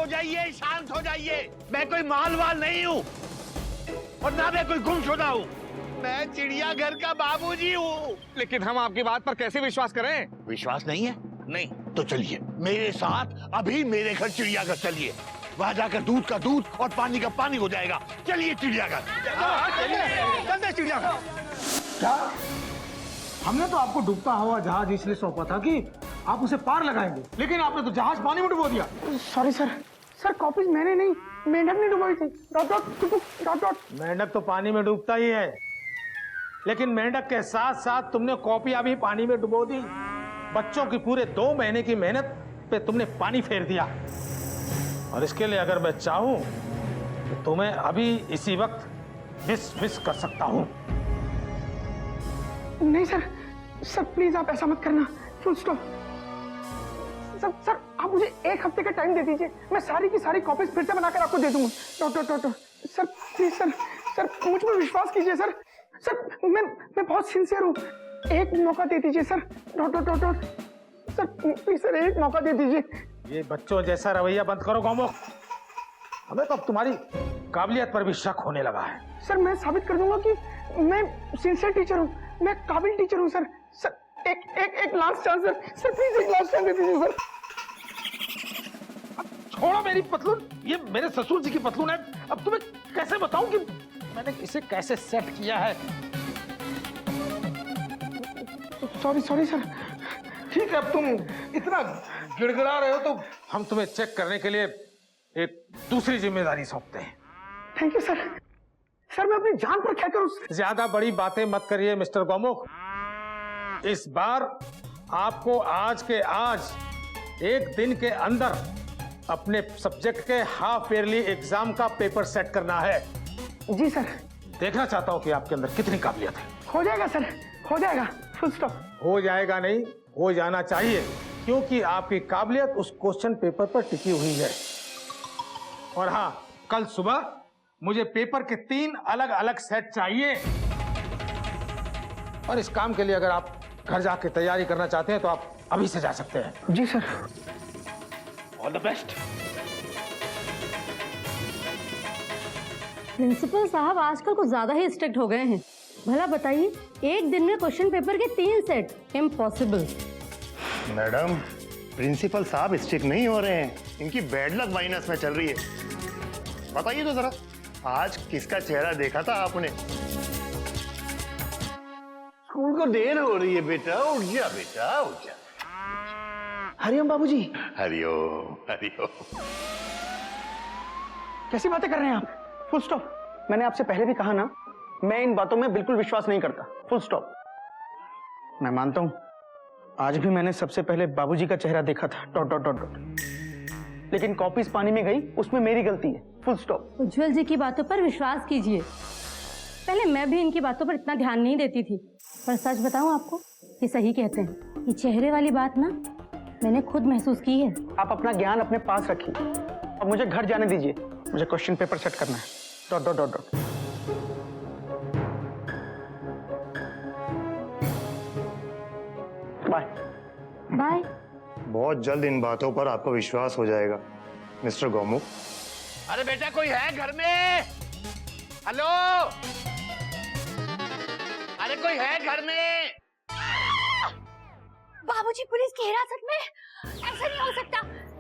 जाइए, शांत हो जाइए। मैं कोई मालवाल नहीं हूँ और ना मैं कोई गुमशुदा हूँ। मैं चिड़ियाघर का बाबूजी हूँ। लेकिन हम आपकी बात पर कैसे विश्वास करें? विश्वास नहीं है? नहीं तो चलिए मेरे साथ अभी मेरे घर चिड़ियाघर चलिए। वहां जाकर दूध का दूध और पानी का पानी हो जाएगा। चलिए चिड़ियाघर। चलते चिड़ियाघर। क्या? हमने तो आपको डूबता हुआ जहाज इसलिए सौंपा था कि आप उसे पार लगाएंगे, लेकिन आपने तो जहाज पानी में डुबो दिया। सॉरी सर, सर कॉपीज मैंने नहीं, मेंढक ने डुबोई थी। डॉट डॉट टुटुक डॉट डॉट। मेंढक तो पानी में डूबता ही है, लेकिन मेंढक के साथ साथ तुमने कॉपियां भी पानी में डुबो दी। बच्चों की पूरे 2 महीने की मेहनत पे तुमने पानी फेर दिया। और इसके लिए अगर मैं चाहूं तो तुम्हें अभी इसी वक्त मिस कर सकता हूं। नहीं सर, सर प्लीज आप ऐसा मत करना। Full stop. सर सर आप मुझे 1 हफ्ते का टाइम दे दीजिए, मैं सारी की सारी कॉपीज फिर से बनाकर आपको दे दूंगा। Dot dot dot. Sir please sir, sir मुझ पर विश्वास कीजिए सर। सर मैं बहुत सिंसियर हूँ, 1 मौका दे दीजिए sir. Dot dot dot dot. Sir please sir 1 मौका दे दीजिए। ये बच्चों जैसा रवैया बंद करो गोमुख। हमें तो अब तुम्हारी काबिलियत पर भी शक होने लगा है। सर मैं साबित कर दूंगा कि मैं सिंसियर टीचर हूँ, मैं काबिल टीचर हूँ सर। सर एक last chance sir. Sir please 1 last chance दे दीजिए सर। छोड़ो मेरी पतलून, ये मेरे ससुर जी की पतलून है। अब तुम्हें कैसे बताऊं कि मैंने इसे कैसे सेट किया है। Sorry sir. ठीक है, अब तुम इतना गिड़गिड़ा रहे हो तो हम तुम्हें चेक करने के लिए एक दूसरी जिम्मेदारी सौंपते हैं। Thank you sir. सर मैं अपनी जान पर क्या करूं? ज्यादा बड़ी बातें मत करिए मिस्टर गोमुख। इस बार आपको आज के आज 1 दिन के अंदर अपने सब्जेक्ट के हाफ ईयरली एग्जाम का पेपर सेट करना है। जी सर। देखना चाहता हूं कि आपके अंदर कितनी काबिलियत है। हो जाएगा सर, हो जाएगा। Full stop. हो जाएगा नहीं, हो जाना चाहिए, क्योंकि आपकी काबिलियत उस क्वेश्चन पेपर पर टिकी हुई है। और हाँ, कल सुबह मुझे पेपर के 3 अलग अलग सेट चाहिए। और इस काम के लिए अगर आप घर जाके तैयारी करना चाहते हैं तो आप अभी से जा सकते हैं। जी sir. All the best. Principal साहब आजकल कुछ ज्यादा ही स्ट्रिक्ट हो गए हैं। भला बताइए, 1 दिन में क्वेश्चन पेपर के 3 सेट, इम्पॉसिबल। मैडम, प्रिंसिपल साहब स्ट्रिक्ट नहीं हो रहे हैं, इनकी बैड लक माइनस में चल रही है। बताइए तो जरा, आज किसका चेहरा देखा था आपने? स्कूल को देर हो रही है बेटा, उठ जा बेटा, उठ जा। हरिओम बाबूजी। हरिओम हरिओम। कैसी बातें कर रहे हैं आप? Full stop. मैंने आपसे पहले भी कहा ना, मैं इन बातों में बिल्कुल विश्वास नहीं करता। Full stop. मैं मानता हूं आज भी मैंने सबसे पहले बाबूजी का चेहरा देखा था। Dot dot dot dot. लेकिन कॉपीज पानी में गई, उसमें मेरी गलती है। Full stop. उज्जवल जी की बातों पर विश्वास कीजिए। पहले मैं भी इनकी बातों पर इतना ध्यान नहीं देती थी, पर सच बताऊं आपको, ये सही कहते हैं। ये चेहरे वाली बात ना मैंने खुद महसूस की है। आप अपना ज्ञान अपने पास रखिए। अब मुझे घर जाने दीजिए, मुझे क्वेश्चन पेपर सेट करना है। Dot dot dot dot. Bye bye. बहुत जल्द इन बातों पर आपको विश्वास हो जाएगा मिस्टर गोमुख। अरे बेटा कोई है घर में? हेलो, अरे कोई है घर में? बाबूजी पुलिस की हिरासत में? ऐसा नहीं हो सकता,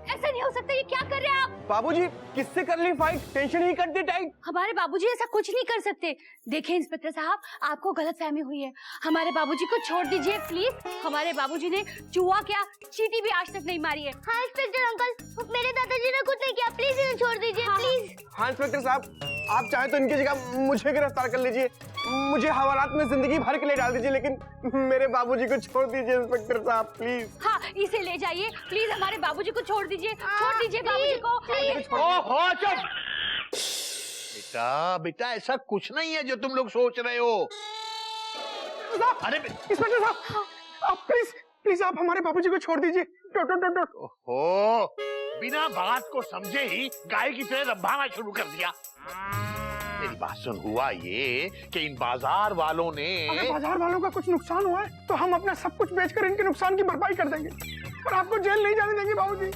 ऐसा नहीं हो सकता। ये क्या कर रहे हैं आप? बाबूजी किससे कर ली फाइट? टेंशन ही कर दी टाइट। हमारे बाबूजी ऐसा कुछ नहीं कर सकते। देखिए इंस्पेक्टर साहब, आपको गलतफहमी हुई है। हमारे बाबूजी को छोड़ दीजिए प्लीज। हमारे बाबूजी ने जुआ क्या, चींटी भी आज तक नहीं मारी है। हाँ इंस्पेक्टर अंकल, मेरे दादाजी ने कुछ नहीं किया, प्लीज इन्हें छोड़ दीजिए। प्लीज। हाँ इंस्पेक्टर साहब, आप चाहे तो इनकी जगह मुझे गिरफ्तार कर लीजिए, मुझे हवालात में जिंदगी भर के लिए डाल दीजिए, लेकिन मेरे बाबूजी को छोड़ दीजिए इंस्पेक्टर साहब प्लीज। हाँ इसे ले जाइए प्लीज, हमारे बाबूजी को छोड़ दीजिए, छोड़ दीजिए बाबूजी को। ओहो चुप बेटा, बेटा ऐसा कुछ नहीं है जो तुम लोग सोच रहे हो। अरे इंस्पेक्टर साहब, आप प्लीज प्लीज आप हमारे बाबूजी को छोड़ दीजिए। Dot dot dot dot. ओहो, बिना बात को समझे ही गाय की तरह रंभाना शुरू कर दिया। मेरी बात सुन, हुआ ये कि इन बाजार वालों ने, अगर बाजार वालों का कुछ नुकसान हुआ है तो हम अपना सब कुछ बेचकर इनके नुकसान की भरपाई कर देंगे, पर आपको जेल नहीं जाने देंगे बाबूजी,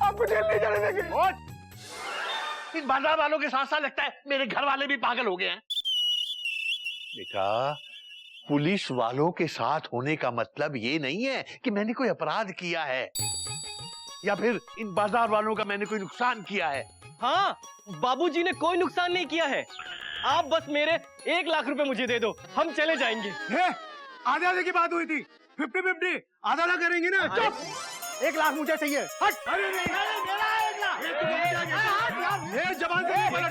आपको जेल नहीं जाने देंगे। इन बाजार वालों के साथ साथ लगता है मेरे घर वाले भी पागल हो गए हैं। बेटा, पुलिस वालों के साथ होने का मतलब ये नहीं है कि मैंने कोई अपराध किया है या फिर इन बाजार वालों का मैंने कोई नुकसान किया है। हाँ, बाबूजी ने कोई नुकसान नहीं किया है। आप बस मेरे 1 लाख रुपए मुझे दे दो, हम चले जाएंगे। आधे आधे की बात हुई थी, 50-50 आधा आधा करेंगे ना। चुप, 1 लाख मुझे चाहिए। हट। अरे नहीं, मेरा 1 लाख। ये जबान से नहीं बोला।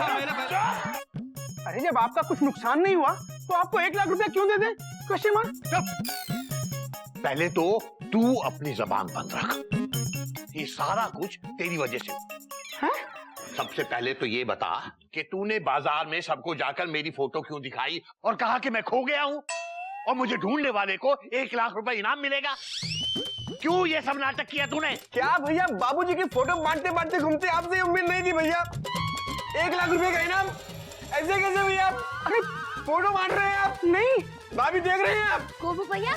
अरे जब आपका कुछ नुकसान नहीं हुआ तो आपको 1 लाख रुपया क्यों दे दे? Question mark. पहले तो तू अपनी जबान बंद रख। ये सारा कुछ तेरी वजह से है? सबसे पहले तो ये बता कि तूने बाजार में सबको जाकर मेरी फोटो क्यों दिखाई और कहा कि मैं खो गया हूं और मुझे ढूंढने वाले को 1 लाख रुपए इनाम मिलेगा। क्यों ये सब नाटक किया तूने? क्या भैया, बाबूजी की फोटो बांटते बांटते घूमते, आपसे उम्मीद नहीं थी भैया। 1 लाख रुपए का इनाम ऐसे कैसे भैया? अरे फोटो बांट रहे हैं आप? नहीं, भाभी देख रहे हैं आप? गोबू भैया,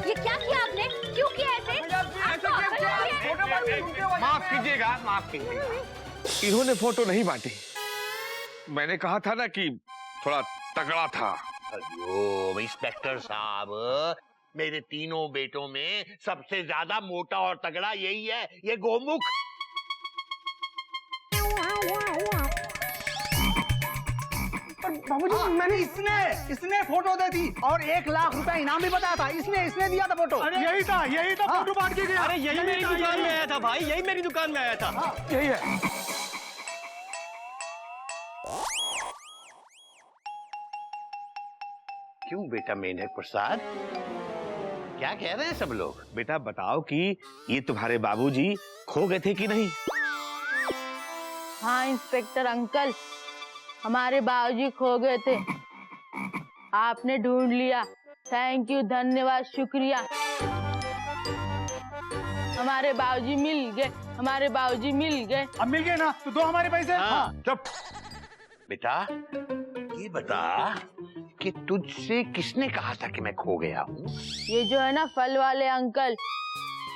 ये क्या किया आपने? क्यों किया ऐसे? माफ कीजिएगा, माफ कीजिएगा। इन्होंने फोटो नहीं बांटी। मैंने कहा था ना कि थोड़ा तगड़ा था। अयो इंस्पेक्टर साहब, मेरे तीनों बेटों में सबसे ज्यादा मोटा और तगड़ा यही है, ये गोमुख। बाबूजी मैंने इसने फोटो दे दी और 1 लाख रुपया इनाम भी बताया था। इसने दिया था फोटो। यही था फोटो बांट के गया। अरे यही मेरी दुकान में आया था भाई, यही मेरी दुकान में आया था। यही है। क्यों बेटा मेंढक प्रसाद, क्या कह रहे हैं सब लोग? बेटा बताओ कि ये तुम्हारे बाबूजी खो गए थे कि नहीं? हाँ इंस्पेक्टर अंकल, हमारे बाबूजी खो गए थे, आपने ढूंढ लिया। थैंक यू, धन्यवाद, शुक्रिया। हमारे बाबूजी मिल गए, हमारे बाबूजी मिल गए। अब मिल गए ना तो दो हमारे पैसे। हाँ, चुप। बेटा ये बता कि तुझसे किसने कहा था कि मैं खो गया हूँ? ये जो है ना फल वाले अंकल,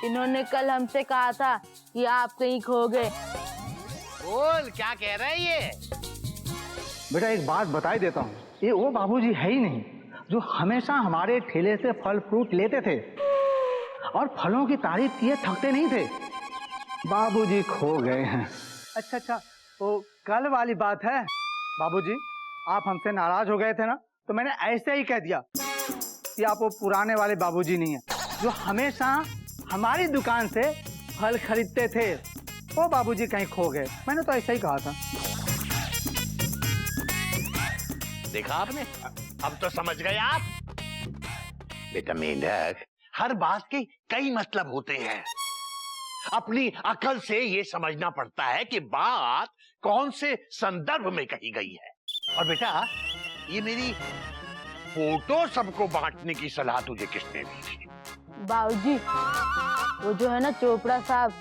इन्होंने कल हमसे कहा था कि आप कहीं खो गए। बोल, क्या कह रहे हैं ये? बेटा एक बात बता ही देता हूँ, ये वो बाबूजी है ही नहीं जो हमेशा हमारे ठेले से फल फ्रूट लेते थे और फलों की तारीफ किए थकते नहीं थे। बाबूजी खो गए हैं। अच्छा, वो कल वाली बात है। बाबूजी आप हमसे नाराज हो गए थे ना, तो मैंने ऐसे ही कह दिया कि आप वो पुराने वाले बाबूजी नहीं है जो हमेशा हमारी दुकान से फल खरीदते थे। वो बाबूजी कहीं खो गए, मैंने तो ऐसा ही कहा था। देखा आपने, अब तो समझ गए आप। बेटा मेंढक, हर बात के कई मतलब होते हैं। अपनी अकल से ये समझना पड़ता है कि बात कौन से संदर्भ में कही गई है। और बेटा ये मेरी फोटो सबको बांटने की सलाह तुझे किसने दी थी? बाबूजी, वो जो है ना चोपड़ा साहब,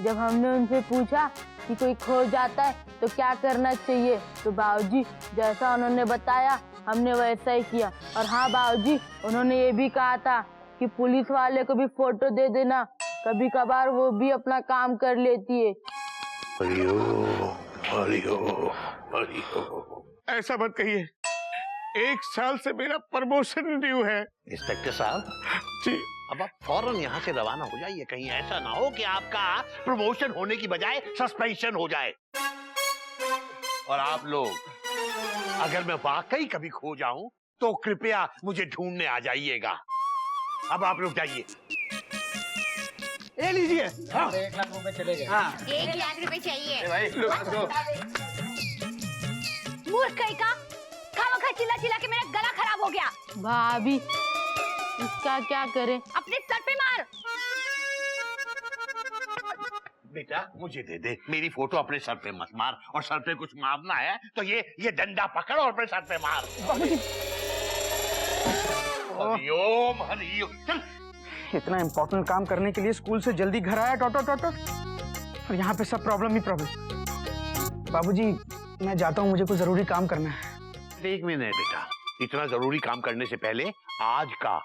जब हमने उनसे पूछा कि कोई खो जाता है तो क्या करना चाहिए, तो बाबूजी जैसा उन्होंने बताया हमने वैसा ही किया। और हाँ बाबूजी, उन्होंने ये भी कहा था कि पुलिस वाले को भी फोटो दे देना, कभी कभार वो भी अपना काम कर लेती है। ऐसा मत कहिए, 1 साल से मेरा प्रमोशन ड्यू है। इंस्पेक्टर साहब जी, अब आप फौरन यहाँ से रवाना हो जाइए, कहीं ऐसा ना हो कि आपका प्रमोशन होने की बजाय सस्पेंशन हो जाए। और आप लोग, अगर मैं वाकई कभी खो जाऊं तो कृपया मुझे ढूंढने आ जाइएगा। अब आप लोग जाइए। ये लीजिए। हाँ। 1 लाख रुपए चले गए। 1 लाख रुपए चाहिए। भाई मूर्ख कहीं का, खामखा चिल्ला चिल्ला के मेरा गला खराब हो गया। भाभी इसका क्या करें? अपने सर पे मार। बेटा मुझे दे दे, मेरी फोटो अपने सर पे मत मार, और सर पे कुछ मारना है तो ये डंडा पकड़ और अपने सर पे मार। हरिओम हरिओम। चल। इतना इम्पोर्टेंट काम करने के लिए स्कूल से जल्दी घर आया टोटो, और यहाँ पे सब प्रॉब्लम ही प्रॉब्लम। बाबूजी मैं जाता हूँ, मुझे कुछ जरूरी काम करना है। 1 मिनट बेटा, इतना जरूरी काम करने से पहले आज का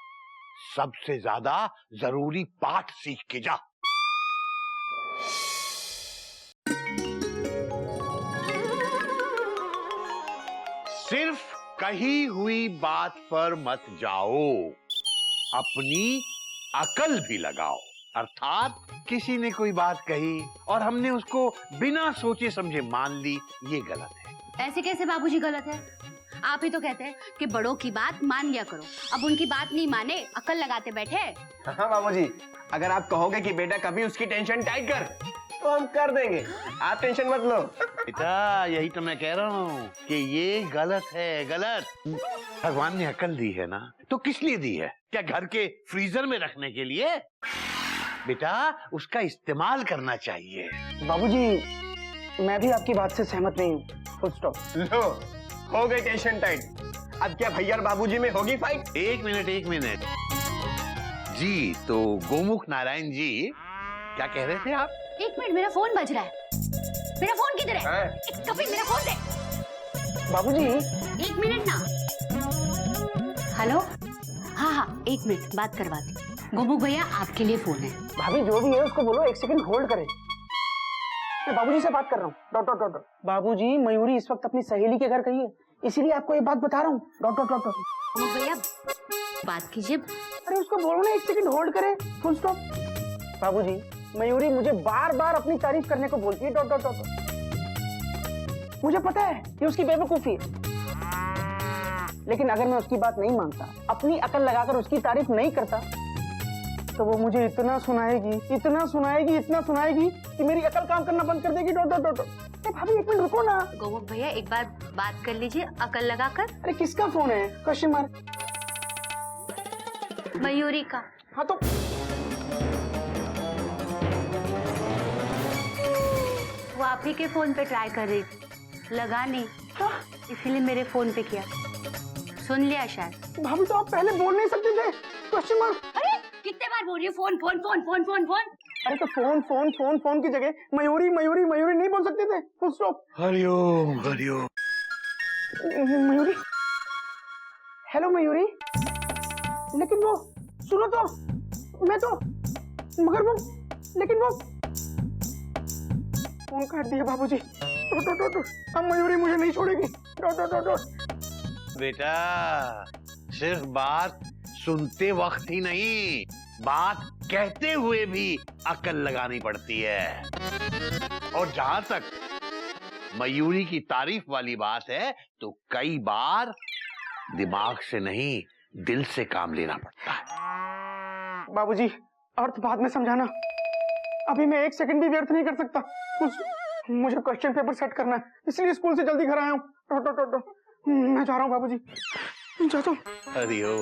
सबसे ज्यादा जरूरी पाठ सीख के जा। सिर्फ कही हुई बात पर मत जाओ, अपनी अकल भी लगाओ। अर्थात किसी ने कोई बात कही और हमने उसको बिना सोचे समझे मान ली, ये गलत है। ऐसे कैसे बाबूजी गलत है? आप ही तो कहते हैं कि बड़ों की बात मान लिया करो। अब उनकी बात नहीं माने, अकल लगाते बैठे। हाँ बाबूजी, अगर आप कहोगे कि बेटा कभी उसकी टेंशन टाइट कर, तो हम कर देंगे, आप टेंशन मत लो। बेटा यही तो मैं कह रहा हूँ कि ये गलत है, गलत। भगवान ने अकल दी है ना, तो किस लिए दी है? क्या घर के फ्रीजर में रखने के लिए? बेटा उसका इस्तेमाल करना चाहिए। बाबूजी मैं भी आपकी बात से सहमत नहीं हूँ। Full stop. लो, हो गई टेंशन टाइट। अब क्या भैया और बाबूजी में होगी फाइट? एक मिनट जी। तो गोमुख नारायण जी क्या कह रहे थे आप? एक मिनट, मेरा फोन बज रहा है। मेरा फोन किधर है? कपिल मेरा फोन दे। बाबूजी एक मिनट ना। हेलो, हाँ एक मिनट बात करवाती। गोमुख भैया आपके लिए फोन है। भाभी जो भी है उसको बोलो 1 सेकंड होल्ड करे। मैं बाबूजी से बात कर रहा हूँ। डॉट। बाबूजी मयूरी इस वक्त अपनी सहेली के घर गई है, इसीलिए आपको ये बात बता रहा हूँ। डॉट। गोमुख भैया बात कीजिए। अरे उसको बोलो ना 1 सेकंड होल्ड करे। Full stop. बाबूजी मयूरी मुझे बार बार अपनी तारीफ करने को बोलती है। डॉट। मुझे पता है कि उसकी बेवकूफी है, लेकिन अगर मैं उसकी बात नहीं मानता, अपनी अकल लगाकर उसकी तारीफ नहीं करता, तो वो मुझे इतना सुनाएगी कि मेरी अकल काम करना बंद कर देगी। डॉट। भाभी 1 मिनट रुको ना। गोमुख भैया एक बार बात कर लीजिए अकल लगाकर। अरे किसका फोन है? Question mark. मयूरी का। हाँ तो वो आप ही के फोन पे ट्राई कर रही थी, लगा नहीं। हाँ? इसीलिए मेरे फोन पे किया, सुन लिया शायद। भाभी तो आप पहले बोल नहीं सकते थे? Question mark. अरे कितने बार बोल रही हूँ फोन। अरे तो फोन की जगह मयूरी नहीं बोल सकते थे? Full stop. Hariom. Mayuri, hello Mayuri. लेकिन वो सुनो तो, मैं तो मगर वो, लेकिन वो फोन काट दिया बाबूजी। अब मयूरी मुझे नहीं छोड़ेगी। बेटा सिर्फ बात सुनते वक्त ही नहीं, बात कहते हुए भी अकल लगानी पड़ती है। और जहां तक मयूरी की तारीफ वाली बात है, तो कई बार दिमाग से नहीं, दिल से काम लेना पड़ता है। बाबूजी अर्थ बाद में समझाना, अभी मैं 1 सेकंड भी व्यर्थ नहीं कर सकता। मुझे क्वेश्चन पेपर सेट करना है, इसलिए स्कूल से जल्दी घर आया हूँ। मैं जा रहा हूँ बाबूजी, जाता हूँ। हरिओ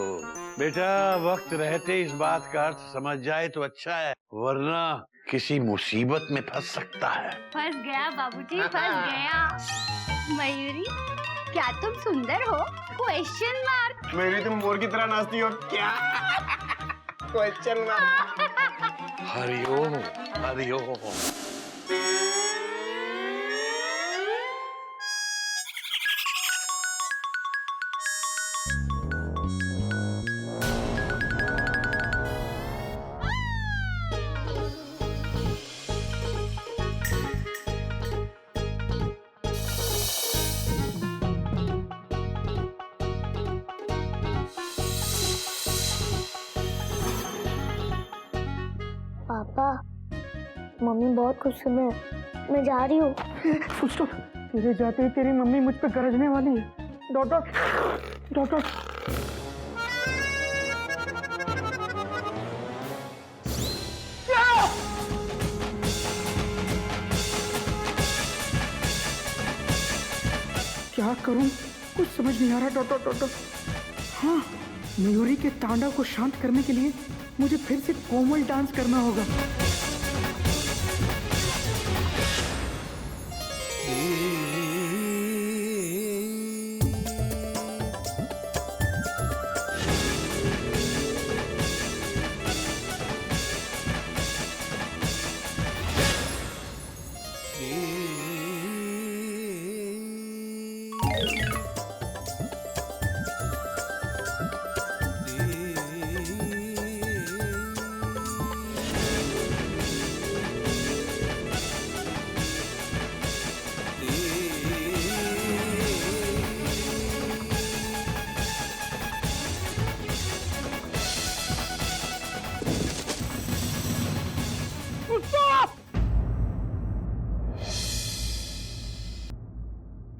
बेटा, वक्त रहते इस बात का अर्थ समझ जाए तो अच्छा है, वरना किसी मुसीबत में फंस सकता है। फंस गया बाबूजी, फंस गया। मयूरी क्या तुम सुंदर हो? Question mark. मेरी तुम मोर की तरह नाचती हो क्या? Question mark. Hariom. Papa mummy बहुत गुस्से में है, मैं जा रही हूँ। तेरे जाते ही तेरी मम्मी मुझ पे गरजने वाली है। डॉट। क्या करूं? कुछ समझ नहीं आ रहा। डॉट। हाँ, मयूरी के तांडव को शांत करने के लिए मुझे फिर से कोमल डांस करना होगा।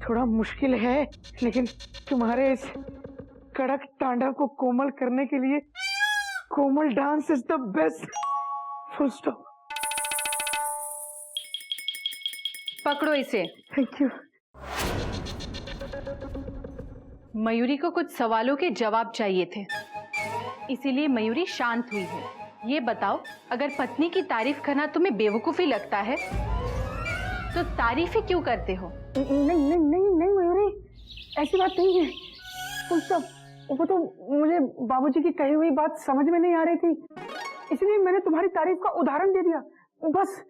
थोड़ा मुश्किल है, लेकिन तुम्हारे इस कड़क तांडव को कोमल करने के लिए कोमल dance is the best. Full stop. पकड़ो इसे। Thank you. मयूरी को कुछ सवालों के जवाब चाहिए थे, इसीलिए मयूरी शांत हुई है। ये बताओ, अगर पत्नी की तारीफ करना तुम्हें बेवकूफी लगता है तो तारीफ ही क्यों करते हो? नहीं नहीं नहीं नहीं मयूरी, ऐसी बात नहीं है। Full stop. वो तो मुझे बाबूजी की कही हुई बात समझ में नहीं आ रही थी, इसलिए मैंने तुम्हारी तारीफ का उदाहरण दे दिया, बस।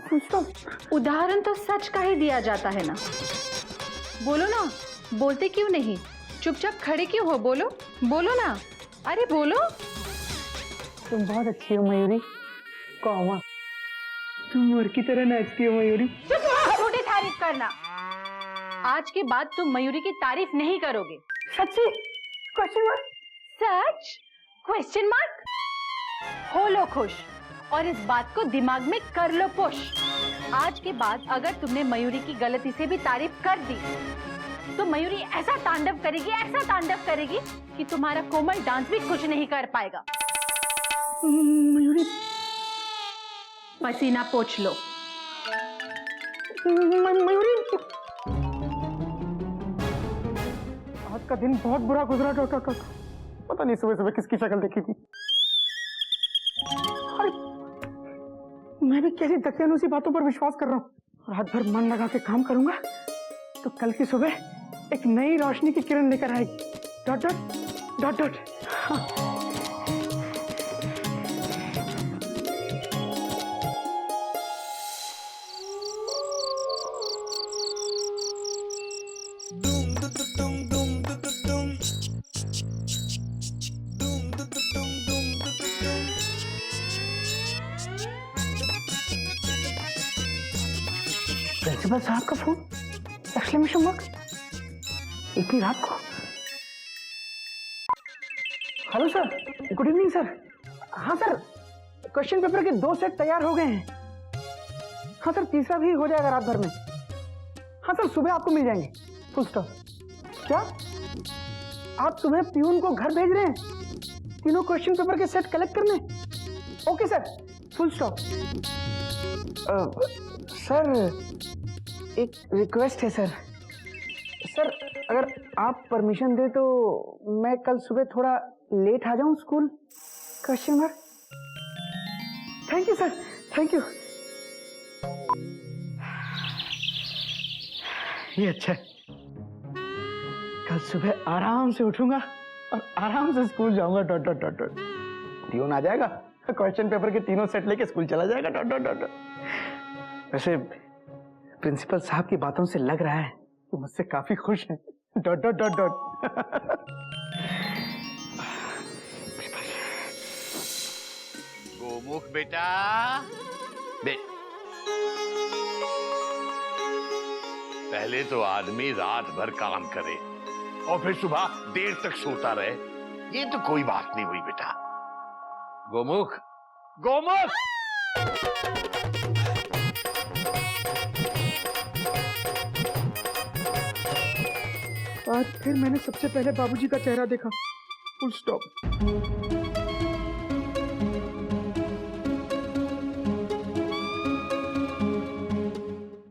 Full stop. उदाहरण तो सच का ही दिया जाता है ना। बोलो ना, बोलते क्यों नहीं? चुपचाप खड़े क्यों हो? बोलो बोलो ना, अरे बोलो। तुम बहुत अच्छी हो मयूरी, कौमा। तुम मोर की तरह नाचती हो मयूरी। छोटी तारीफ करना। आज के बाद तुम मयूरी की तारीफ नहीं करोगे। सच्ची? Question mark? सच? Question mark? हो लो खुश और इस बात को दिमाग में कर लो पुश। आज के बाद अगर तुमने मयूरी की गलती से भी तारीफ कर दी तो मयूरी ऐसा तांडव करेगी कि तुम्हारा कोमल डांस भी खुश नहीं कर पाएगा। मयूरी, पसीना पोंछ लो। मयूरी, आज का दिन बहुत बुरा गुजरा डॉक्टर। पता नहीं सुबह सुबह किसकी शक्ल देखी थी। अरे मैं भी कैसी दकियानूसी बातों पर विश्वास कर रहा हूँ। रात भर मन लगा के काम करूंगा तो कल की सुबह एक नई रोशनी की किरण लेकर आएगी। Dot dot dot dot. Principal साहब का फोन, एक्सक्लेमेशन मार्क, इतनी रात को। Hello sir, good evening sir. हाँ सर, क्वेश्चन पेपर के 2 सेट तैयार हो गए हैं। हाँ सर, तीसरा भी हो जाएगा रात भर में। हाँ सर, सुबह आपको मिल जाएंगे। Full stop. क्या आप सुबह प्यून को घर भेज रहे हैं तीनों क्वेश्चन पेपर के सेट कलेक्ट करने? Okay sir, full stop. Sir एक रिक्वेस्ट है सर। सर अगर आप परमिशन दे तो मैं कल सुबह थोड़ा लेट आ जाऊं school? Question mark. Thank you sir, thank you. ये अच्छा है, कल सुबह आराम से उठूंगा और आराम से स्कूल जाऊंगा। Dot dot dot dot. Tune आ जाएगा, क्वेश्चन पेपर के तीनों सेट लेके स्कूल चला जाएगा। Dot dot dot. वैसे प्रिंसिपल साहब की बातों से लग रहा है वो मुझसे काफी खुश हैं। Dot dot dot dot. Gomukh बेटा, पहले तो आदमी रात भर काम करे और फिर सुबह देर तक सोता रहे, ये तो कोई बात नहीं हुई बेटा। गोमुख, गोमुख! आज फिर मैंने सबसे पहले बाबूजी का चेहरा देखा। Full stop.